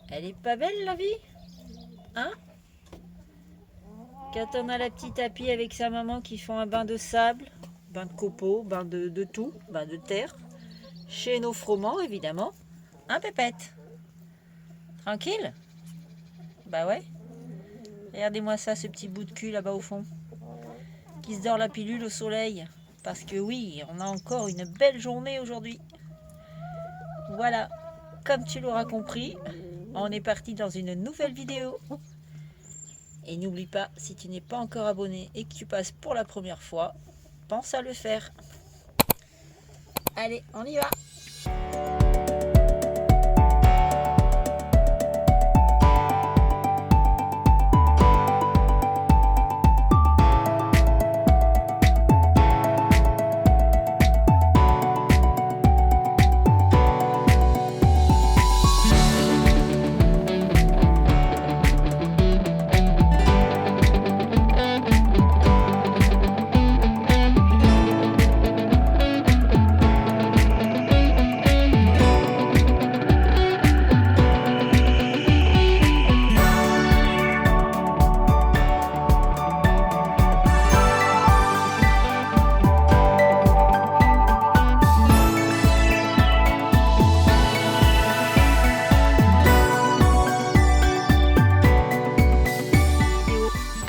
Elle est pas belle la vie? Hein? Quand on a la petite tapis avec sa maman qui font un bain de sable, bain de copeaux, bain de tout, bain de terre, chez nos froment évidemment. Hein Pépette? Tranquille? Bah ouais. Regardez-moi ça, ce petit bout de cul là-bas au fond, qui se dort la pilule au soleil. Parce que oui, on a encore une belle journée aujourd'hui. Voilà, comme tu l'auras compris, on est parti dans une nouvelle vidéo. Et n'oublie pas, si tu n'es pas encore abonné et que tu passes pour la première fois, pense à le faire. Allez, on y va!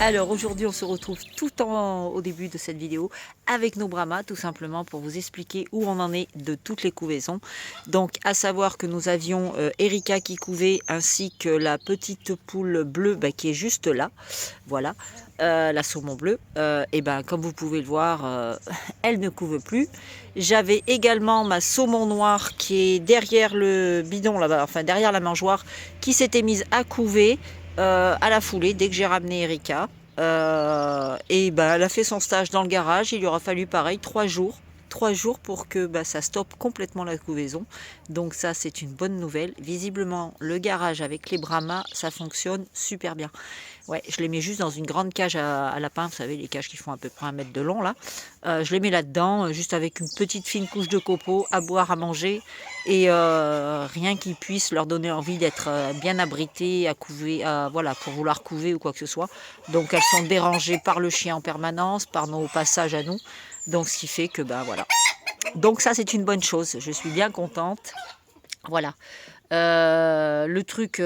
Alors aujourd'hui on se retrouve au début de cette vidéo avec nos Brahmas, tout simplement pour vous expliquer où on en est de toutes les couvaisons. Donc à savoir que nous avions Erika qui couvait ainsi que la petite poule bleue qui est juste là, voilà, la saumon bleue. Et ben comme vous pouvez le voir, elle ne couve plus. J'avais également ma saumon noire qui est derrière le bidon là-bas, enfin derrière la mangeoire, qui s'était mise à couver. À la foulée dès que j'ai ramené Erika. Et ben, elle a fait son stage dans le garage. Il lui aura fallu pareil 3 jours. 3 jours pour que ça stoppe complètement la couvaison. Donc ça c'est une bonne nouvelle. Visiblement le garage avec les Brahmas ça fonctionne super bien. Ouais, je les mets juste dans une grande cage à lapins, vous savez les cages qui font à peu près 1 mètre de long là. Je les mets là-dedans, juste avec une petite fine couche de copeaux, à boire, à manger, et rien qui puisse leur donner envie d'être bien abritées, à couver, voilà, pour vouloir couver ou quoi que ce soit. Donc elles sont dérangées par le chien en permanence, par nos passages à nous. Donc ce qui fait que voilà. Donc ça c'est une bonne chose, je suis bien contente. Voilà. Le truc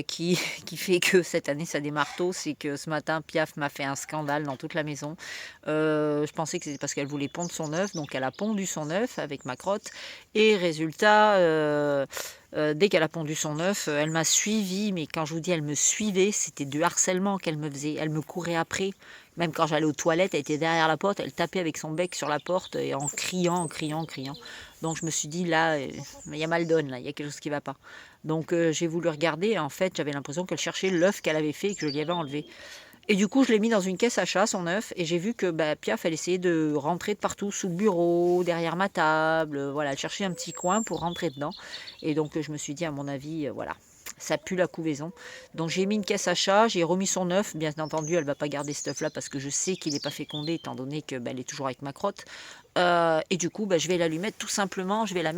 qui fait que cette année ça démarre tôt, c'est que ce matin Piaf m'a fait un scandale dans toute la maison. Je pensais que c'était parce qu'elle voulait pondre son œuf, donc elle a pondu son œuf avec ma crotte. Et résultat, dès qu'elle a pondu son œuf, elle m'a suivi, mais quand je vous dis elle me suivait, c'était du harcèlement qu'elle me faisait. Elle me courait après. Même quand j'allais aux toilettes, elle était derrière la porte, elle tapait avec son bec sur la porte et en criant, en criant, en criant. Donc je me suis dit, là, il y a mal donne, là, il y a quelque chose qui ne va pas. Donc j'ai voulu regarder, et en fait, j'avais l'impression qu'elle cherchait l'œuf qu'elle avait fait et que je lui avais enlevé. Et du coup, je l'ai mis dans une caisse à chat, son œuf, et j'ai vu que Piaf, elle essayait de rentrer de partout, sous le bureau, derrière ma table, voilà, elle cherchait un petit coin pour rentrer dedans. Et donc je me suis dit, à mon avis, voilà, ça pue la couvaison. Donc j'ai mis une caisse à chat, j'ai remis son œuf. Bien entendu, elle ne va pas garder cet œuf là parce que je sais qu'il n'est pas fécondé étant donné que elle est toujours avec ma crotte. Et du coup, je vais la lui mettre tout simplement. Je vais lui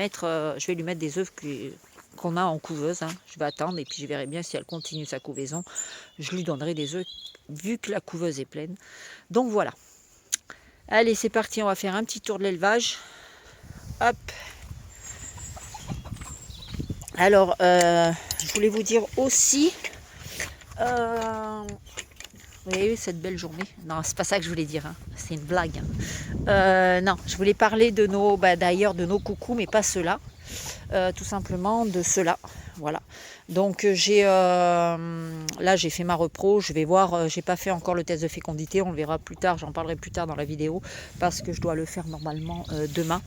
mettre des œufs qu'on a en couveuse. Hein. Je vais attendre et puis je verrai bien si elle continue sa couvaison. Je lui donnerai des œufs vu que la couveuse est pleine. Donc voilà. Allez, c'est parti. On va faire un petit tour de l'élevage. Hop. Alors, je voulais vous dire aussi, vous avez eu cette belle journée? Non, c'est pas ça que je voulais dire, hein. C'est une blague. Hein. Non, je voulais parler de d'ailleurs de nos coucous, mais pas ceux-là. Tout simplement de ceux-là. Voilà. Donc là j'ai fait ma repro, je vais voir, j'ai pas fait encore le test de fécondité, on le verra plus tard, j'en parlerai plus tard dans la vidéo parce que je dois le faire normalement demain.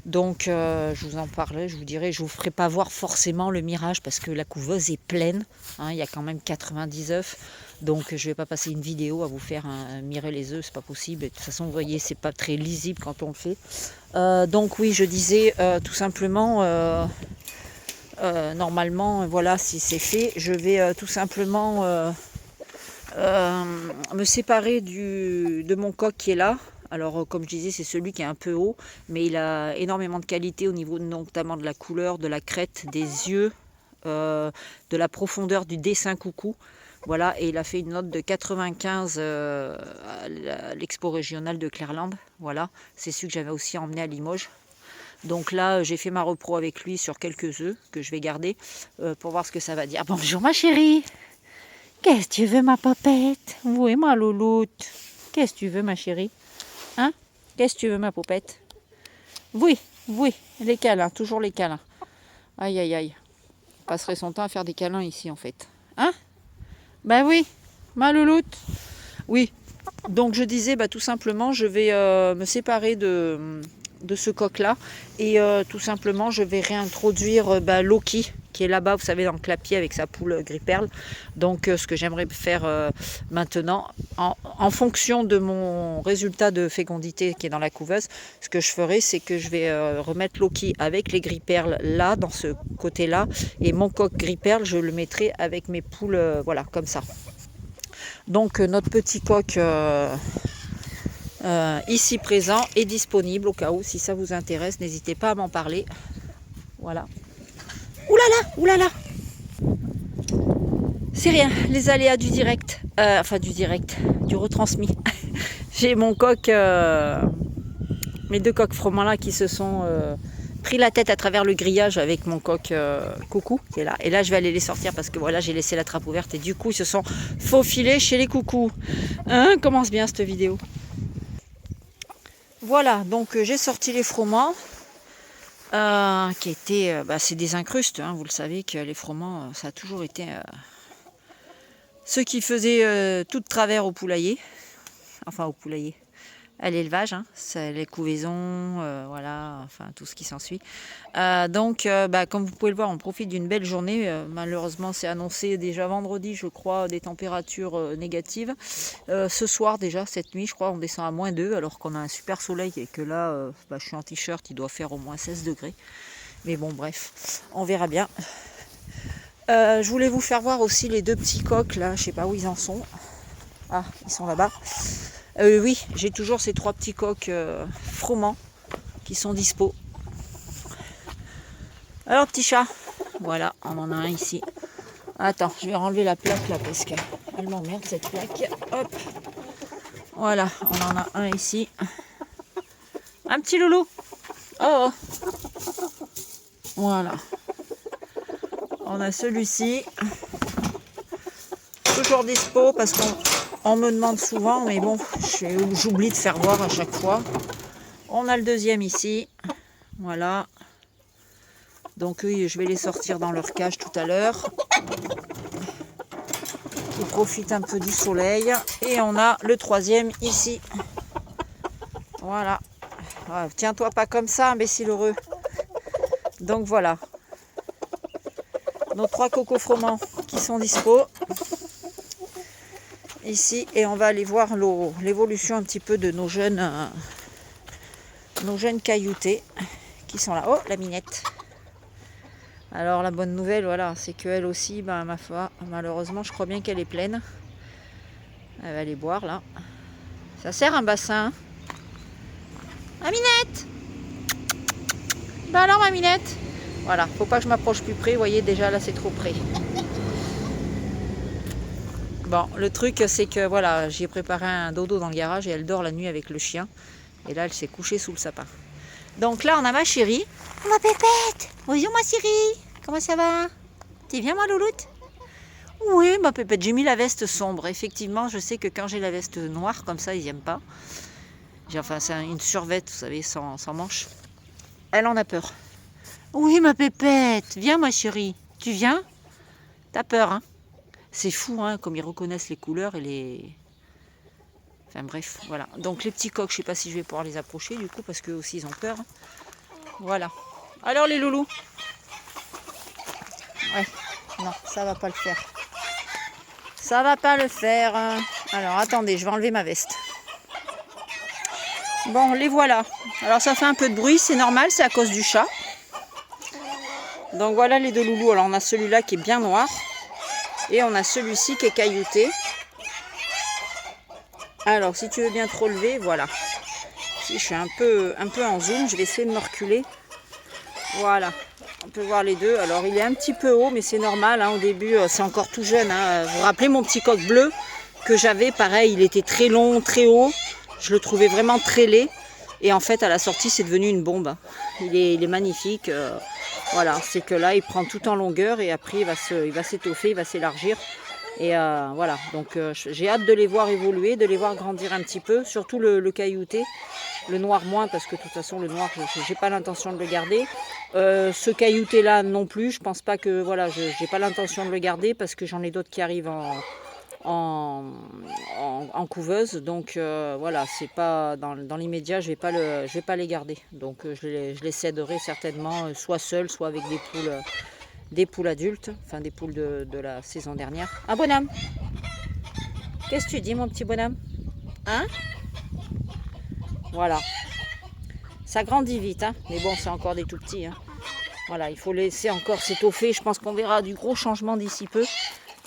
Donc je vous en parlerai, je vous dirai, je vous ferai pas voir forcément le mirage parce que la couveuse est pleine, hein, il y a quand même 90 œufs. Donc je vais pas passer une vidéo à vous faire mirer les œufs, c'est pas possible. De toute façon vous voyez c'est pas très lisible quand on le fait. Donc oui je disais tout simplement normalement voilà si c'est fait je vais tout simplement me séparer de mon coq qui est là. Alors comme je disais c'est celui qui est un peu haut mais il a énormément de qualité au niveau notamment de la couleur, de la crête, des yeux. de la profondeur du dessin coucou. Voilà, et il a fait une note de 95 à l'expo régionale de Clairland. Voilà, c'est celui que j'avais aussi emmené à Limoges. Donc là, j'ai fait ma repro avec lui sur quelques œufs que je vais garder pour voir ce que ça va dire. Bonjour ma chérie. Qu'est-ce que tu veux ma popette? Oui ma louloute. Qu'est-ce que tu veux ma chérie? Hein? Qu'est-ce que tu veux ma poupette? Oui, oui, les câlins, toujours les câlins. Aïe aïe aïe. Il passerait son temps à faire des câlins ici en fait. Hein? Ben oui, ma louloute. Oui, donc je disais tout simplement je vais me séparer de ce coq-là et tout simplement je vais réintroduire Loki qui est là-bas, vous savez, dans le clapier avec sa poule gris perle. Donc ce que j'aimerais faire maintenant, en fonction de mon résultat de fécondité qui est dans la couveuse, ce que je ferai, c'est que je vais remettre Loki avec les gris perles là, dans ce côté-là, et mon coq gris perle, je le mettrai avec mes poules, voilà, comme ça. Donc notre petit coq ici présent est disponible au cas où, si ça vous intéresse, n'hésitez pas à m'en parler. Voilà. Oulala. C'est rien, les aléas du direct, du retransmis. J'ai mon coq, mes deux coqs froment là qui se sont pris la tête à travers le grillage avec mon coq coucou qui est là. Et là je vais aller les sortir parce que voilà, j'ai laissé la trappe ouverte et du coup ils se sont faufilés chez les coucous. Hein, commence bien cette vidéo. Voilà, donc j'ai sorti les froments. Qui étaient, c'est des incrustes, hein, vous le savez que les froments, ça a toujours été ce qui faisait tout de travers au poulailler, enfin au poulailler, à l'élevage, hein, c'est les couvaisons, voilà, enfin tout ce qui s'ensuit. Donc, comme vous pouvez le voir, on profite d'une belle journée. Malheureusement, c'est annoncé déjà vendredi, je crois, des températures négatives. Ce soir déjà, cette nuit, je crois, on descend à -2, alors qu'on a un super soleil et que là, je suis en t-shirt, il doit faire au moins 16 degrés. Mais bon, bref, on verra bien. Je voulais vous faire voir aussi les deux petits coqs, là, je sais pas où ils en sont. Ah, ils sont là-bas. Oui, j'ai toujours ces trois petits coqs froment qui sont dispo. Alors, petit chat, voilà, on en a un ici. Attends, je vais enlever la plaque là parce qu'elle m'emmerde cette plaque. Hop, voilà, on en a un ici. Un petit loulou. Oh, voilà. On a celui-ci. Toujours dispo parce qu'on me demande souvent, mais bon, j'oublie de faire voir à chaque fois. On a le deuxième ici. Voilà. Donc oui, je vais les sortir dans leur cage tout à l'heure. Ils profitent un peu du soleil. Et on a le troisième ici. Voilà. Ouais, tiens-toi pas comme ça, imbécile heureux. Donc voilà. Nos trois cocos froment qui sont dispo. Ici. Et on va aller voir l'évolution un petit peu de nos jeunes cailloutés qui sont là. Oh, la minette. Alors la bonne nouvelle, voilà, c'est qu'elle aussi, ma foi, malheureusement, je crois bien qu'elle est pleine. Elle va aller boire là. Ça sert un bassin. Hein, ma minette. Alors ma minette. Voilà, faut pas que je m'approche plus près. Vous voyez, déjà là c'est trop près. Bon, le truc c'est que voilà, j'ai préparé un dodo dans le garage et elle dort la nuit avec le chien. Et là elle s'est couchée sous le sapin. Donc là on a ma chérie. Ma pépette. Bonjour ma chérie. Comment ça va? T'es bien ma louloute? Oui ma pépette, j'ai mis la veste sombre. Effectivement, je sais que quand j'ai la veste noire comme ça, ils n'aiment pas. Enfin c'est une survette, vous savez, sans manches. Elle en a peur. Oui ma pépette, viens ma chérie. Tu viens? T'as peur, hein? C'est fou, hein, comme ils reconnaissent les couleurs et les... Enfin bref, voilà. Donc les petits coqs, je sais pas si je vais pouvoir les approcher du coup, parce qu'eux aussi ils ont peur. Voilà. Alors les loulous? Ouais, non, ça va pas le faire. Ça va pas le faire. Alors attendez, je vais enlever ma veste. Bon, les voilà. Alors ça fait un peu de bruit, c'est normal, c'est à cause du chat. Donc voilà les deux loulous. Alors on a celui-là qui est bien noir. Et on a celui-ci qui est caillouté. Alors, si tu veux bien te relever, voilà. Si je suis un peu en zoom, je vais essayer de me reculer. Voilà. peut voir les deux. Alors il est un petit peu haut, mais c'est normal, hein, au début c'est encore tout jeune. Hein. Vous vous rappelez mon petit coq bleu que j'avais, pareil, il était très long, très haut. Je le trouvais vraiment très laid. Et en fait à la sortie c'est devenu une bombe. Hein. Il est magnifique. Voilà, c'est que là il prend tout en longueur et après il va s'étoffer, il va s'élargir. Et voilà, donc j'ai hâte de les voir évoluer, de les voir grandir un petit peu, surtout le caillouté. Le noir moins, parce que de toute façon le noir j'ai pas l'intention de le garder. Ce caillouté là non plus, je pense pas que, voilà, j'ai pas l'intention de le garder parce que j'en ai d'autres qui arrivent en couveuse. Donc voilà, c'est pas dans l'immédiat, je vais pas les garder. Donc je les céderai certainement soit seul, soit avec des poules adultes, enfin des poules de la saison dernière. Ah bonhomme, qu'est-ce que tu dis mon petit bonhomme? Hein? Voilà. Ça grandit vite, hein, mais bon, c'est encore des tout petits. Hein. Voilà, il faut laisser encore s'étoffer. Je pense qu'on verra du gros changement d'ici peu.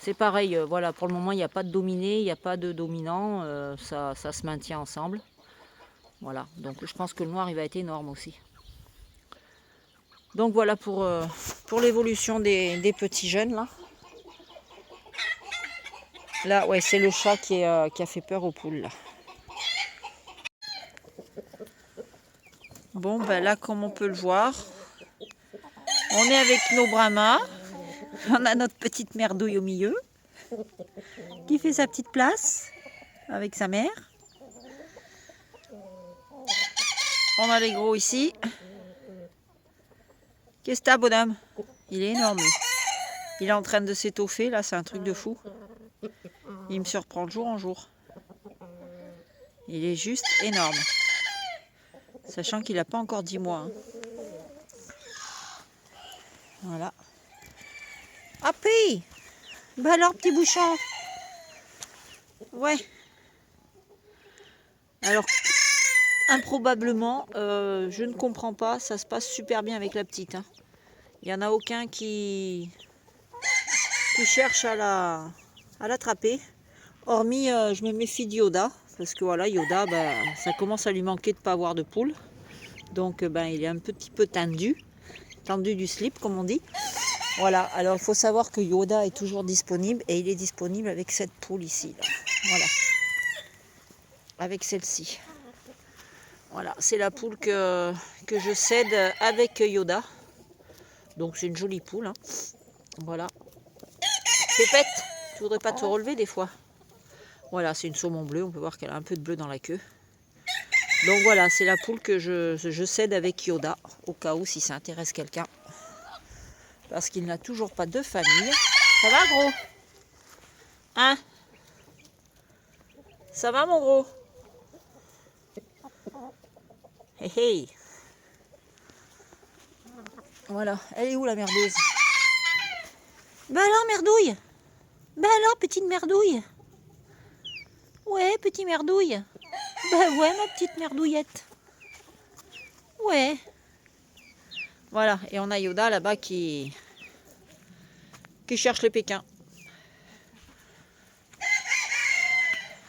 C'est pareil, voilà, pour le moment, il n'y a pas de dominé, il n'y a pas de dominant. Ça se maintient ensemble. Voilà, donc je pense que le noir, il va être énorme aussi. Donc voilà pour l'évolution des petits jeunes, là. Là, ouais, c'est le chat qui a fait peur aux poules, là. Bon, ben là, comme on peut le voir, on est avec nos Brahmas. On a notre petite merdouille au milieu qui fait sa petite place avec sa mère. On a les gros ici. Qu'est-ce que t'as, bonhomme? Il est énorme. Il est en train de s'étoffer, là, c'est un truc de fou. Il me surprend de jour en jour. Il est juste énorme. Sachant qu'il n'a pas encore 10 mois. Hein. Voilà. Ah, puis! Bah alors, petit bouchon. Ouais. Alors, improbablement, je ne comprends pas. Ça se passe super bien avec la petite. Hein. Il n'y en a aucun qui cherche à l'attraper. Hormis, je me méfie de Yoda. Parce que voilà, Yoda, bah, ça commence à lui manquer de ne pas avoir de poule. Donc, il est un petit peu tendu du slip, comme on dit. Voilà, alors il faut savoir que Yoda est toujours disponible. Et il est disponible avec cette poule ici. Là. Voilà. Avec celle-ci. Voilà, c'est la poule que je cède avec Yoda. Donc c'est une jolie poule. Hein. Voilà. Pépette, tu voudrais pas te relever des fois? Voilà, c'est une saumon bleue. On peut voir qu'elle a un peu de bleu dans la queue. Donc voilà, c'est la poule que je cède avec Yoda, au cas où si ça intéresse quelqu'un. Parce qu'il n'a toujours pas de famille. Ça va, gros? Hein? Ça va, mon gros? Hey, hey. Voilà, elle est où la merdeuse? Bah alors, merdouille? Bah alors, petite merdouille? Ouais, petit merdouille. Bah ouais, ma petite merdouillette. Ouais. Voilà, et on a Yoda là-bas qui cherche le Pékin.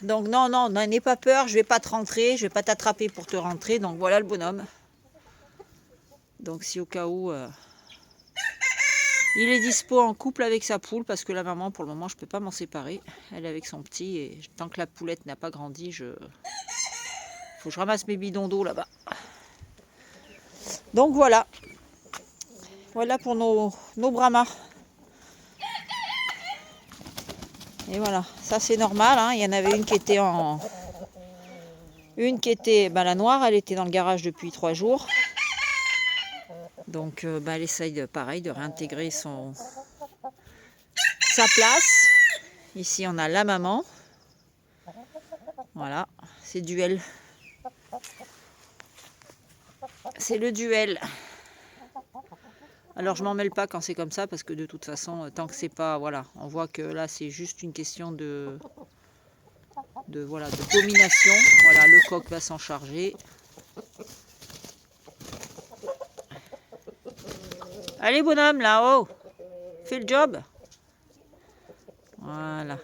Donc non, n'aie pas peur, je vais pas te rentrer, je vais pas t'attraper pour te rentrer. Donc voilà le bonhomme. Donc si au cas où il est dispo en couple avec sa poule, parce que la maman pour le moment je peux pas m'en séparer. Elle est avec son petit et tant que la poulette n'a pas grandi, faut que je ramasse mes bidons d'eau là-bas. Donc voilà. Voilà pour nos Brahmas. Et voilà, ça c'est normal, hein. Il y en avait une qui était la noire, elle était dans le garage depuis 3 jours. Donc elle essaye de réintégrer sa place. Ici on a la maman. Voilà, c'est duel. C'est le duel. Alors je m'en mêle pas quand c'est comme ça parce que de toute façon, tant que c'est pas, voilà, on voit que là c'est juste une question de domination. Voilà, le coq va s'en charger. Allez bonhomme là-haut, fais le job. Voilà.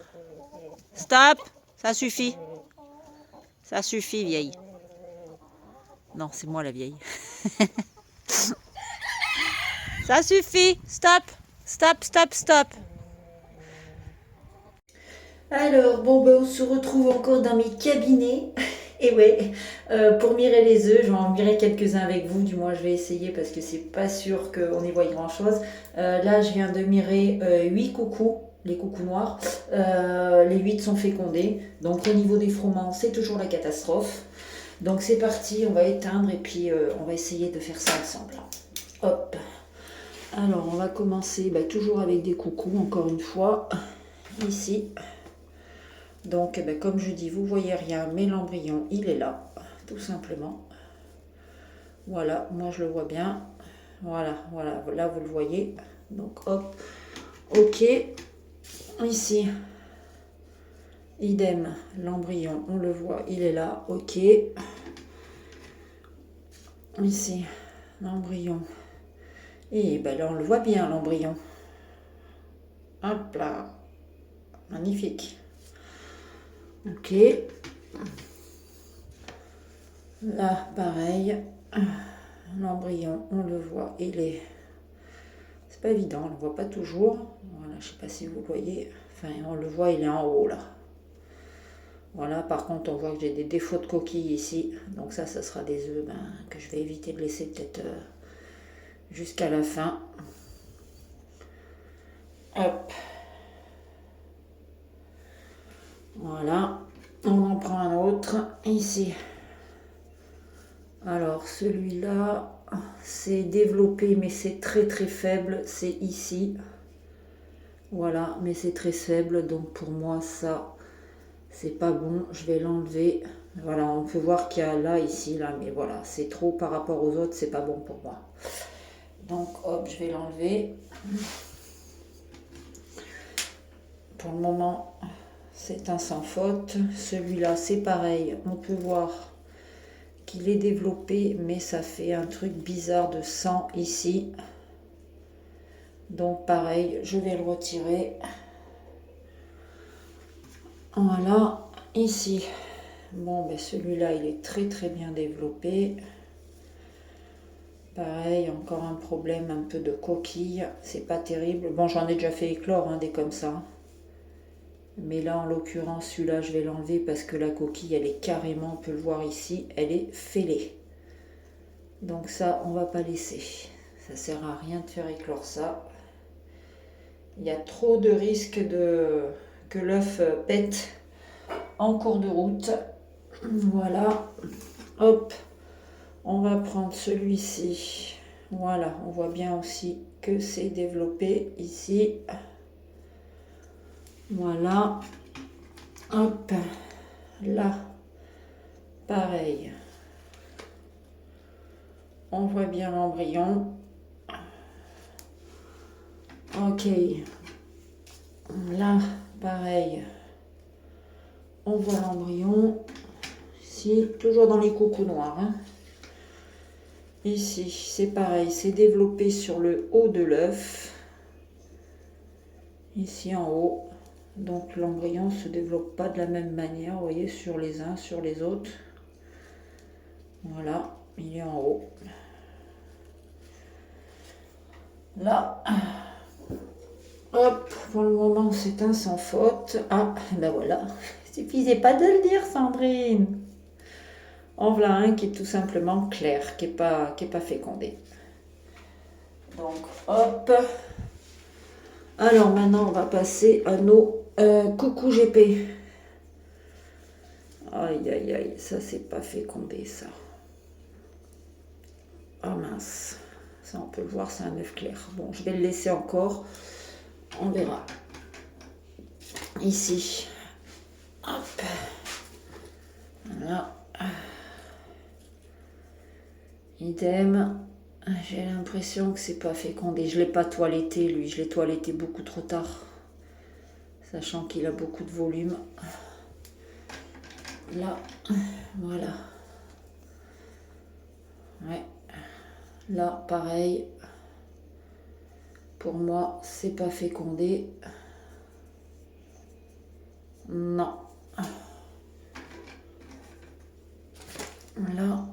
Stop, ça suffit. Ça suffit vieille. Non, c'est moi la vieille. Ça suffit. Stop. Stop, stop, stop. Alors, bon, ben, on se retrouve encore dans mes cabinets. Et ouais, pour mirer les œufs, je vais en mirer quelques-uns avec vous. Du moins, je vais essayer parce que c'est pas sûr qu'on y voie grand-chose. Là, je viens de mirer 8 coucous, les coucous noirs. Les 8 sont fécondés. Donc, au niveau des frôments, c'est toujours la catastrophe. Donc, c'est parti, on va éteindre et puis on va essayer de faire ça ensemble. Hop. Alors, on va commencer toujours avec des coucous, encore une fois, ici. Donc, comme je dis, vous voyez rien, mais l'embryon, il est là, tout simplement. Voilà, moi je le vois bien. Voilà, voilà, là vous le voyez. Donc, hop, ok. Ici, idem, l'embryon, on le voit, il est là, ok. Ici, l'embryon. Et là, on le voit bien, l'embryon. Hop là, magnifique. Ok. Là, pareil. L'embryon, on le voit, il est... C'est pas évident, on le voit pas toujours. Voilà, je sais pas si vous le voyez. Enfin, on le voit, il est en haut, là. Voilà, par contre, on voit que j'ai des défauts de coquille ici. Donc ça sera des œufs que je vais éviter de laisser peut-être jusqu'à la fin. Hop. Voilà. On en prend un autre, ici. Alors, celui-là, c'est développé, mais c'est très très faible. C'est ici. Voilà, mais c'est très faible. Donc pour moi, ça, c'est pas bon. Je vais l'enlever. Voilà, on peut voir qu'il y a là, ici, là. Mais voilà, c'est trop par rapport aux autres. C'est pas bon pour moi. Donc, hop, je vais l'enlever. Pour le moment, c'est un sans faute. Celui-là, c'est pareil. On peut voir qu'il est développé, mais ça fait un truc bizarre de sang ici. Donc, pareil, je vais le retirer. Voilà, ici. Bon, celui-là, il est très très bien développé. Pareil, encore un problème, un peu de coquille. C'est pas terrible. Bon, j'en ai déjà fait éclore des comme ça. Mais là, en l'occurrence, celui-là, je vais l'enlever parce que la coquille, elle est carrément, on peut le voir ici, elle est fêlée. Donc ça, on va pas laisser. Ça sert à rien de faire éclore ça. Il y a trop de risques que l'œuf pète en cours de route. Voilà. Hop. On va prendre celui-ci. Voilà, on voit bien aussi que c'est développé ici. Voilà. Hop. Là. Pareil. On voit bien l'embryon. Ok. Là, pareil. On voit l'embryon. Ici, toujours dans les coucous noirs. Ici, c'est pareil. C'est développé sur le haut de l'œuf. Ici en haut. Donc l'embryon ne se développe pas de la même manière, vous voyez, sur les uns, sur les autres. Voilà, il est en haut. Là, hop, pour le moment c'est un sans faute. Ah, ben voilà, il suffisait pas de le dire, Sandrine. En voilà un qui est tout simplement clair, qui est pas fécondé. Donc, hop. Alors maintenant, on va passer à nos coucou GP. Aïe, aïe, aïe, ça c'est pas fécondé, ça. Oh mince. Ça, on peut le voir, c'est un œuf clair. Bon, je vais le laisser encore. On verra. Ici. Hop. Voilà. Idem. J'ai l'impression que c'est pas fécondé. Je l'ai pas toiletté, lui. Je l'ai toiletté beaucoup trop tard. Sachant qu'il a beaucoup de volume. Là. Voilà. Ouais. Là, pareil. Pour moi, c'est pas fécondé. Non. Là.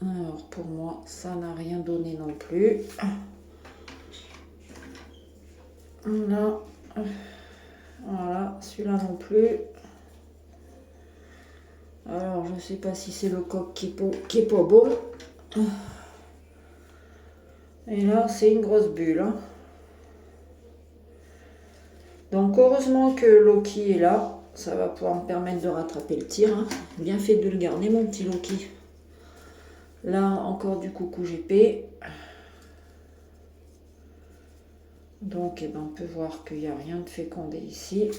Alors pour moi, ça n'a rien donné non plus. Là, voilà, celui-là non plus. Alors je sais pas si c'est le coq qui est pas bon. Et là, c'est une grosse bulle. Hein. Donc heureusement que Loki est là. Ça va pouvoir me permettre de rattraper le tir. Hein. Bien fait de le garder, mon petit Loki. Là, encore du coucou GP. Donc, eh ben, on peut voir qu'il n'y a rien de fécondé ici.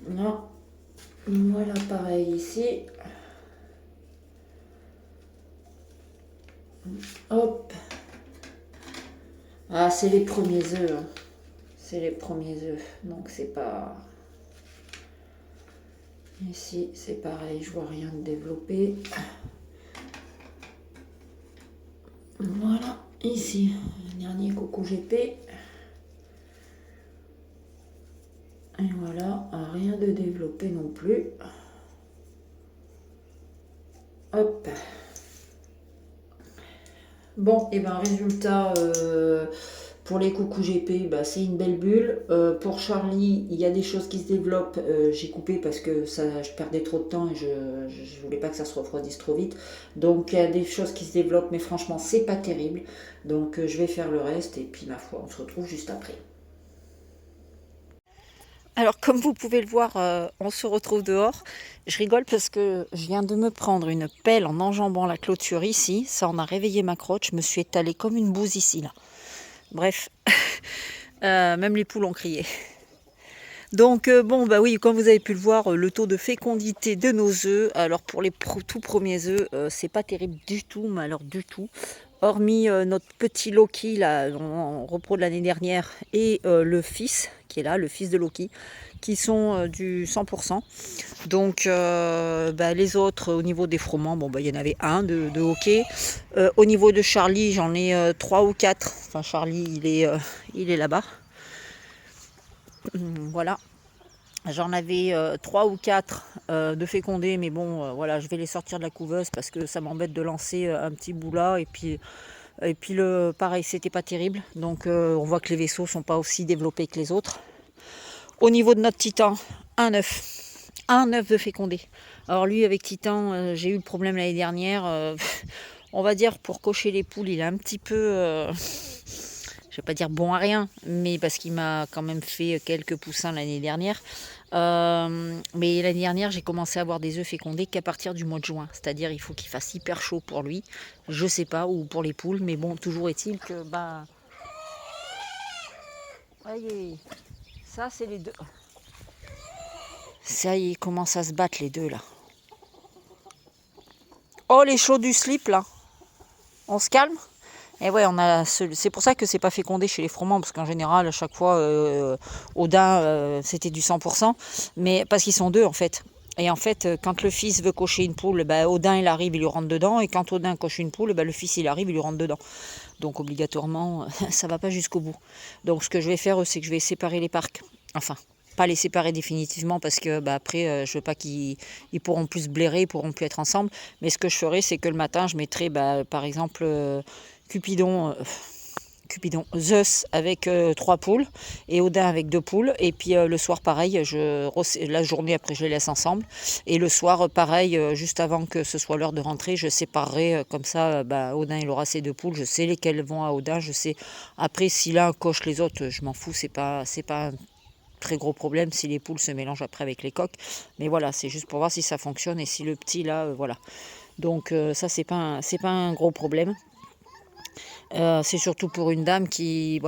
Là, voilà pareil ici. Hop. Ah, c'est les premiers œufs. Hein. C'est les premiers œufs. Donc, c'est pas... Ici, c'est pareil. Je vois rien de développé. Voilà. Ici, le dernier coucou GP. Et voilà, rien de développé non plus. Hop. Bon, et ben résultat, pour les coucous GP, bah, c'est une belle bulle. Pour Charlie, il y a des choses qui se développent. J'ai coupé parce que ça, je perdais trop de temps et je voulais pas que ça se refroidisse trop vite. Donc il y a des choses qui se développent, mais franchement, c'est pas terrible. Donc je vais faire le reste et puis ma foi, on se retrouve juste après. Alors comme vous pouvez le voir, on se retrouve dehors. Je rigole parce que je viens de me prendre une pelle en enjambant la clôture ici. Ça en a réveillé ma crotte. Je me suis étalée comme une bouse ici là. Bref, même les poules ont crié. Donc bon bah oui, comme vous avez pu le voir, le taux de fécondité de nos œufs, alors pour les tout premiers œufs, c'est pas terrible du tout, mais alors du tout. Hormis notre petit Loki là, en repro de l'année dernière, et le fils qui est là, le fils de Loki, qui sont du 100%. Donc bah, les autres, au niveau des froment, bon bah il y en avait un de hockey. Au niveau de Charlie, j'en ai 3 ou 4. Enfin Charlie, il est là-bas. Voilà. J'en avais 3 ou 4 de fécondés, mais bon, voilà, je vais les sortir de la couveuse parce que ça m'embête de lancer un petit bout là. Et puis pareil, c'était pas terrible. Donc on voit que les vaisseaux sont pas aussi développés que les autres. Au niveau de notre Titan, un œuf. Un œuf de fécondé. Alors lui, avec Titan, j'ai eu le problème l'année dernière. On va dire, pour cocher les poules, il est un petit peu... je vais pas dire bon à rien, mais parce qu'il m'a quand même fait quelques poussins l'année dernière. Mais l'année dernière, j'ai commencé à avoir des œufs fécondés qu'à partir du mois de juin. C'est-à-dire, il faut qu'il fasse hyper chaud pour lui. Je sais pas, ou pour les poules, mais bon, toujours est-il que, bah... Voyez, ça, c'est les deux. Ça y est, ils commencent à se battre, les deux, là. Oh, les chauds du slip, là. On se calme? Et ouais, c'est pour ça que c'est pas fécondé chez les froment, parce qu'en général, à chaque fois, Audin, c'était du 100%, mais parce qu'ils sont deux, en fait. Et en fait, quand le fils veut cocher une poule, bah, Audin, il arrive, il lui rentre dedans, et quand Audin coche une poule, bah, le fils, il arrive, il lui rentre dedans. Donc, obligatoirement, ça va pas jusqu'au bout. Donc, ce que je vais faire, c'est que je vais séparer les parcs. Enfin, pas les séparer définitivement, parce que bah, après, je veux pas qu'ils pourront plus se blairer, ils pourront plus être ensemble. Mais ce que je ferai, c'est que le matin, je mettrai, bah, par exemple... Cupidon, Zeus avec 3 poules et Odin avec 2 poules. Et puis le soir, pareil, la journée après, je les laisse ensemble. Et le soir, pareil, juste avant que ce soit l'heure de rentrer, je séparerai comme ça. Bah, Odin, il aura ses 2 poules. Je sais lesquelles vont à Odin. Je sais. Après, si l'un coche les autres, je m'en fous. C'est pas un très gros problème si les poules se mélangent après avec les coqs. Mais voilà, c'est juste pour voir si ça fonctionne et si le petit là, voilà. Donc ça, c'est pas un gros problème. C'est surtout pour une dame qui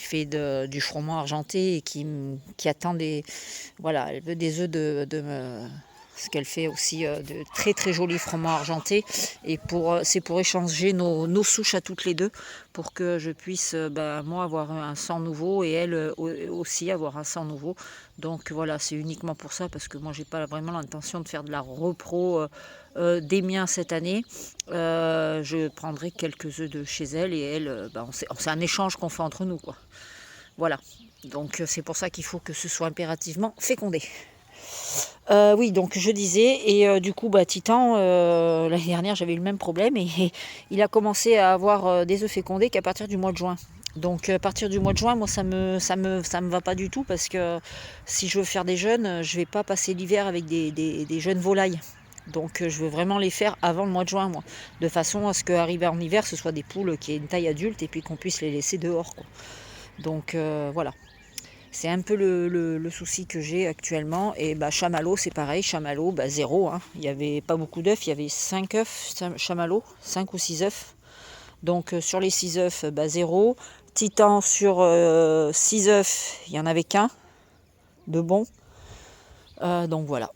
fait du froment argenté et qui attend voilà, elle veut des œufs ce qu'elle fait aussi de très très jolis froment argentés, et c'est pour échanger nos souches à toutes les deux, pour que je puisse moi avoir un sang nouveau et elle aussi avoir un sang nouveau. Donc voilà, c'est uniquement pour ça, parce que moi j'ai pas vraiment l'intention de faire de la repro des miens cette année. Je prendrai quelques œufs de chez elle, et elle, c'est un échange qu'on fait entre nous, quoi. Voilà, donc c'est pour ça qu'il faut que ce soit impérativement fécondé. Oui, donc je disais, et du coup, bah, Titan, l'année dernière, j'avais eu le même problème, et il a commencé à avoir des œufs fécondés qu'à partir du mois de juin. Donc à partir du mois de juin, moi, ça me va pas du tout, parce que si je veux faire des jeunes, je vais pas passer l'hiver avec des jeunes volailles. Donc je veux vraiment les faire avant le mois de juin, moi, de façon à ce qu'arrivé en hiver, ce soit des poules qui aient une taille adulte, et puis qu'on puisse les laisser dehors, quoi. Donc voilà. C'est un peu le souci que j'ai actuellement. Et bah, chamallow, c'est pareil. Chamallow, bah, zéro, hein. Il n'y avait pas beaucoup d'œufs. Il y avait 5 œufs, chamallow, 5 ou 6 œufs. Donc sur les 6 œufs, bah, zéro. Titan, sur 6 œufs, il n'y en avait qu'un de bon. Donc voilà.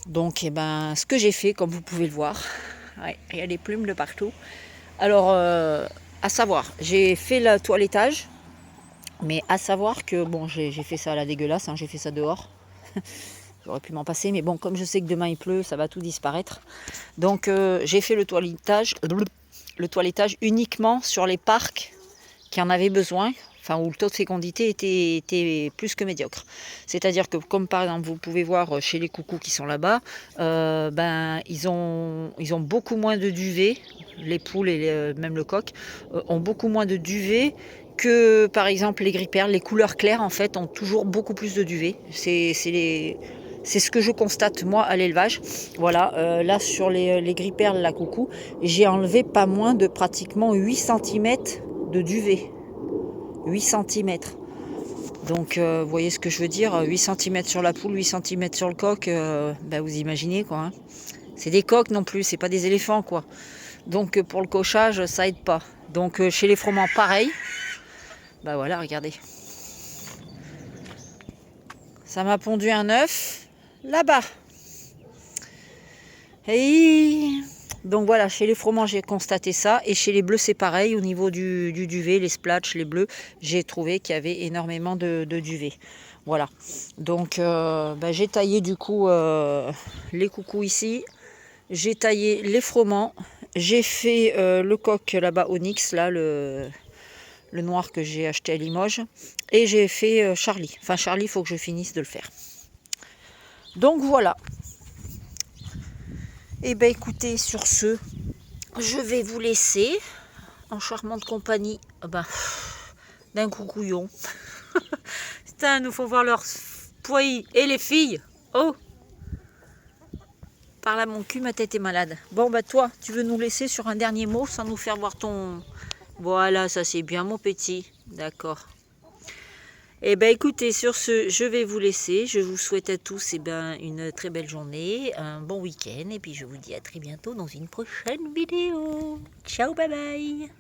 Donc eh ben, ce que j'ai fait, comme vous pouvez le voir, ouais, il y a des plumes de partout. Alors, à savoir, j'ai fait le toilettage. Mais à savoir que, bon, j'ai fait ça à la dégueulasse, hein, j'ai fait ça dehors. J'aurais pu m'en passer, mais bon, comme je sais que demain il pleut, ça va tout disparaître. Donc j'ai fait le toilettage uniquement sur les parcs qui en avaient besoin, enfin où le taux de fécondité était plus que médiocre. C'est-à-dire que, comme par exemple vous pouvez voir chez les coucous qui sont là-bas, ben, ils ont beaucoup moins de duvet, les poules et même le coq ont beaucoup moins de duvet que par exemple les gris-perles. Les couleurs claires en fait ont toujours beaucoup plus de duvet. C'est ce que je constate moi à l'élevage. Voilà, là sur les gris-perles, la coucou, j'ai enlevé pas moins de pratiquement 8 cm de duvet. 8 cm. Donc vous voyez ce que je veux dire, 8 cm sur la poule, 8 cm sur le coq, bah, vous imaginez quoi. Hein. C'est des coqs non plus, c'est pas des éléphants quoi. Donc pour le cochage, ça aide pas. Donc chez les froment, pareil. Bah voilà, regardez. Ça m'a pondu un œuf là-bas. Et donc voilà, chez les froment, j'ai constaté ça. Et chez les bleus, c'est pareil. Au niveau du duvet, les splatchs, les bleus, j'ai trouvé qu'il y avait énormément de duvet. Voilà. Donc bah, j'ai taillé du coup les coucous ici. J'ai taillé les froments. J'ai fait le coq là-bas, Onyx, là, le noir que j'ai acheté à Limoges. Et j'ai fait Charlie. Enfin, Charlie, il faut que je finisse de le faire. Donc voilà. Et ben écoutez, sur ce, je vais vous laisser en charmante compagnie d'un coucouillon. Putain, nous faut voir leurs poils. Et les filles. Oh, par là, mon cul, ma tête est malade. Bon, bah toi, tu veux nous laisser sur un dernier mot sans nous faire voir ton... Voilà, ça c'est bien mon petit. D'accord. Eh bien écoutez, sur ce, je vais vous laisser. Je vous souhaite à tous une très belle journée, un bon week-end. Et puis je vous dis à très bientôt dans une prochaine vidéo. Ciao, bye bye.